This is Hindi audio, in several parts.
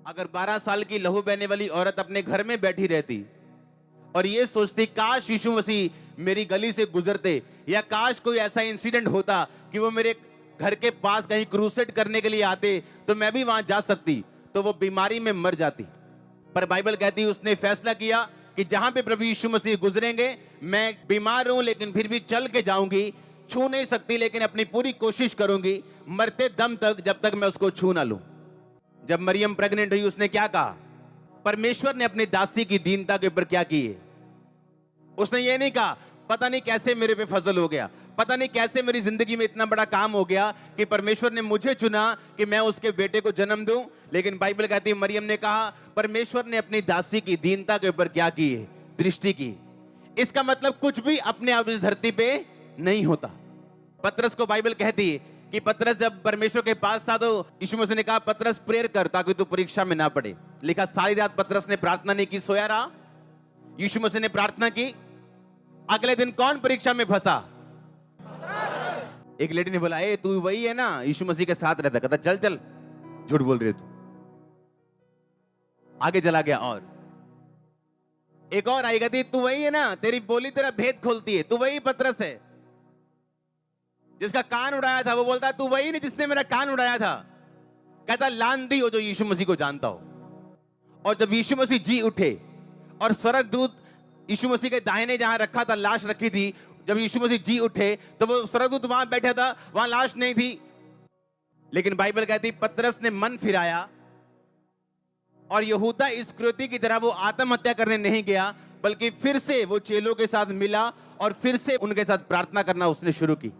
अगर 12 साल की लहू बहने वाली औरत अपने घर में बैठी रहती और ये सोचती काश यीशु मसीह मेरी गली से गुजरते, या काश कोई ऐसा इंसिडेंट होता कि वो मेरे घर के पास कहीं क्रूसेड करने के लिए आते तो मैं भी वहां जा सकती, तो वो बीमारी में मर जाती। पर बाइबल कहती उसने फैसला किया कि जहां पे प्रभु यीशु मसीह गुजरेंगे, मैं बीमार हूं लेकिन फिर भी चल के जाऊंगी, छू नहीं सकती लेकिन अपनी पूरी कोशिश करूंगी मरते दम तक, जब तक मैं उसको छू ना लूं। जब मरियम प्रेग्नेंट हुई उसने क्या कहा? परमेश्वर ने अपनी दासी की दीनता के ऊपर क्या किए? उसने ये नहीं कहा पता नहीं कैसे मेरे पे फजल हो गया, पता नहीं कैसे मेरी जिंदगी में इतना बड़ा काम हो गया कि परमेश्वर ने मुझे चुना कि मैं उसके बेटे को जन्म दूं। लेकिन बाइबल कहती है मरियम ने कहा परमेश्वर ने अपनी दासी की दीनता के ऊपर क्या की है? दृष्टि की। इसका मतलब कुछ भी अपने आप इस धरती पे नहीं होता। पतरस को बाइबल कहती है कि पतरस जब परमेश्वर के पास था तो यीशु मसीह ने कहा पतरस प्रेयर कर ताकि तू परीक्षा में ना पड़े। लिखा सारी रात पतरस ने प्रार्थना नहीं की, सोया रहा। यीशु मसीह ने प्रार्थना की, अगले दिन कौन परीक्षा में फंसा? एक लेडी ने बोला ए तू वही है ना यीशु मसीह के साथ रहता? कहता चल चल झूठ बोल रही है तू। आगे चला गया और एक और आई, कहती तू वही है ना, तेरी बोली तेरा भेद खोलती है, तू वही पतरस है जिसका कान उड़ाया था। वो बोलता है तू वही नहीं जिसने मेरा कान उड़ाया था। कहता लांदी हो जो यीशु मसीह को जानता हो। और जब यीशु मसीह जी उठे और स्वर्गदूत यीशु मसीह के दाहिने जहां रखा था, लाश रखी थी, जब यीशु मसीह जी उठे तो वो स्वर्गदूत वहां बैठा था, वहां लाश नहीं थी। लेकिन बाइबल कहती पतरस ने मन फिराया और यहूदा इस्करियोती की तरह वो आत्महत्या करने नहीं गया, बल्कि फिर से वो चेलों के साथ मिला और फिर से उनके साथ प्रार्थना करना उसने शुरू की।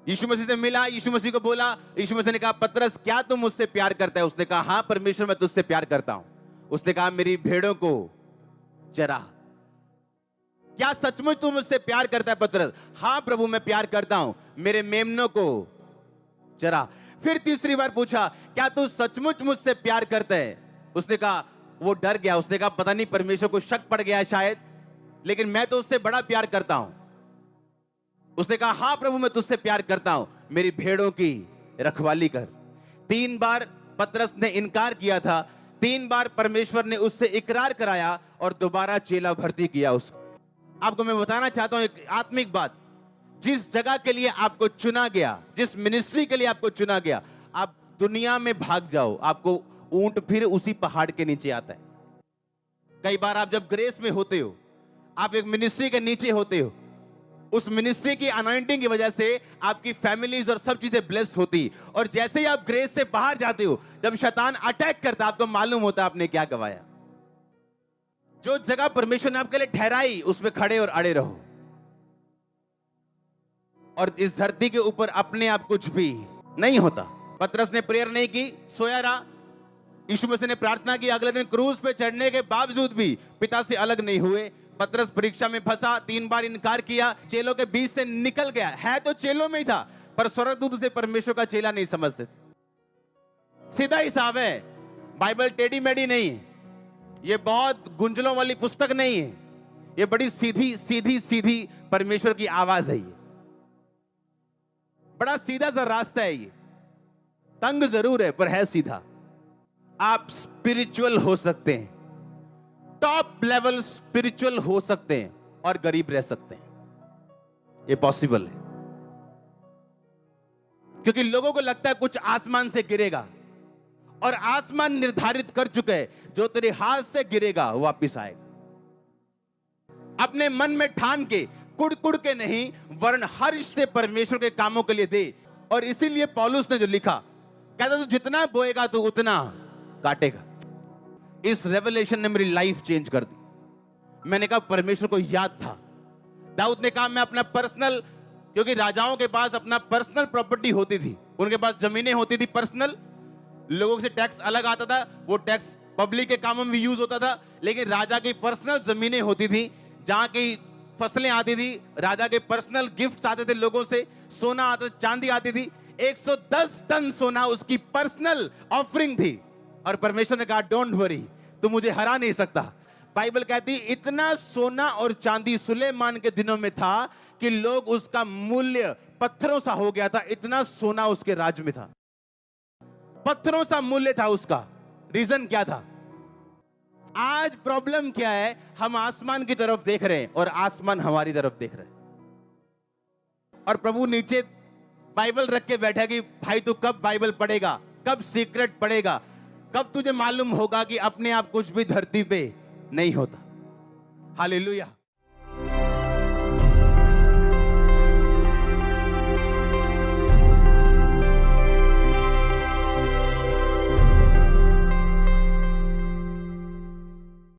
यीशु मसीह से मिला, यीशु मसीह को बोला, यीशु मसीह ने कहा पतरस क्या तुम मुझसे प्यार करता है? उसने कहा हां परमेश्वर मैं तुझसे प्यार करता हूं। उसने कहा मेरी भेड़ों को चरा। क्या सचमुच तू मुझसे प्यार करता है पतरस? हां प्रभु मैं प्यार करता हूं, मेरे मेमनों को चरा। फिर तीसरी बार पूछा क्या तू सचमुच मुझसे प्यार करता है? उसने कहा, वो डर गया, उसने कहा पता नहीं परमेश्वर को शक पड़ गया शायद, लेकिन मैं तो उससे बड़ा प्यार करता हूं। उसने कहा हां प्रभु मैं तुझसे प्यार करता हूं, मेरी भेड़ों की रखवाली कर। 3 बार पतरस ने इनकार किया था, 3 बार परमेश्वर ने उससे इकरार कराया और दोबारा चेला भर्ती किया उसको। आपको मैं बताना चाहता हूं एक आत्मिक बात, जिस जगह के लिए आपको चुना गया, जिस मिनिस्ट्री के लिए आपको चुना गया, आप दुनिया में भाग जाओ, आपको ऊंट फिर उसी पहाड़ के नीचे आता है। कई बार आप जब ग्रेस में होते हो, आप एक मिनिस्ट्री के नीचे होते हो, उस मिनिस्ट्री की अनॉइंटिंग की वजह से आपकी फैमिलीज और सब चीजें ब्लेस्ड होती, और जैसे ही आप ग्रेस से बाहर जाते हो, जब शैतान अटैक करता आपको मालूम होता आपने क्या गवाया। जो जगह परमेश्वर ने आपके लिए ठहराई उसमें खड़े और अड़े रहो। और इस धरती के ऊपर अपने आप कुछ भी नहीं होता। पतरस ने प्रेयर नहीं की, सोया रहा। यीशु मसीह ने प्रार्थना की, अगले दिन क्रूज पे चढ़ने के बावजूद भी पिता से अलग नहीं हुए। पतरस परीक्षा में फंसा, 3 बार इनकार किया, चेलों के बीच से निकल गया। है तो चेलों में ही था, पर स्वर्गदूत उसे परमेश्वर का चेला नहीं समझते थे। सीधा हिसाब है, बाइबल टेढ़ी मेढ़ी नहीं है, ये बहुत गुंजलों वाली पुस्तक नहीं है, ये बड़ी सीधी सीधी सीधी परमेश्वर की आवाज है। ये बड़ा सीधा सा रास्ता है, ये तंग जरूर है पर है सीधा। आप स्पिरिचुअल हो सकते हैं, टॉप लेवल स्पिरिचुअल हो सकते हैं और गरीब रह सकते हैं। ये पॉसिबल है, क्योंकि लोगों को लगता है कुछ आसमान से गिरेगा, और आसमान निर्धारित कर चुका है जो तेरे हाथ से गिरेगा वो वापिस आएगा। अपने मन में ठान के कुड़ कुड़ के नहीं, वरन हर्ष से परमेश्वर के कामों के लिए दे। और इसीलिए पौलुस ने जो लिखा, कहता तू जितना बोएगा तू उतना काटेगा। इस रेवलेशन ने मेरी लाइफ चेंज कर दी। मैंने कहा परमेश्वर को याद था। दाऊद ने कहा मैं अपना पर्सनल, क्योंकि राजाओं के पास अपना पर्सनल प्रॉपर्टी होती थी, उनके पास जमीनें होती थी पर्सनल, लोगों से टैक्स अलग आता था, वो टैक्स पब्लिक के कामों में यूज होता था, लेकिन राजा की पर्सनल जमीनें होती थी जहां की फसलें आती थी, राजा के पर्सनल गिफ्ट्स आते थे, लोगों से सोना आता, चांदी आती थी। 110 टन सोना उसकी पर्सनल ऑफरिंग थी, और परमेश्वर ने कहा डोंट वरी, तू मुझे हरा नहीं सकता। बाइबल कहती इतना सोना और चांदी सुलेमान के दिनों में था कि लोग उसका मूल्य पत्थरों सा हो गया था, इतना सोना उसके राज में था, पत्थरों सा मूल्य था उसका। रीजन क्या था? आज प्रॉब्लम क्या है? हम आसमान की तरफ देख रहे हैं और आसमान हमारी तरफ देख रहे हैं। और प्रभु नीचे बाइबल रख के बैठा कि भाई तू कब बाइबल पढ़ेगा, कब सीक्रेट पढ़ेगा, कब तुझे मालूम होगा कि अपने आप कुछ भी धरती पे नहीं होता। हालेलुया।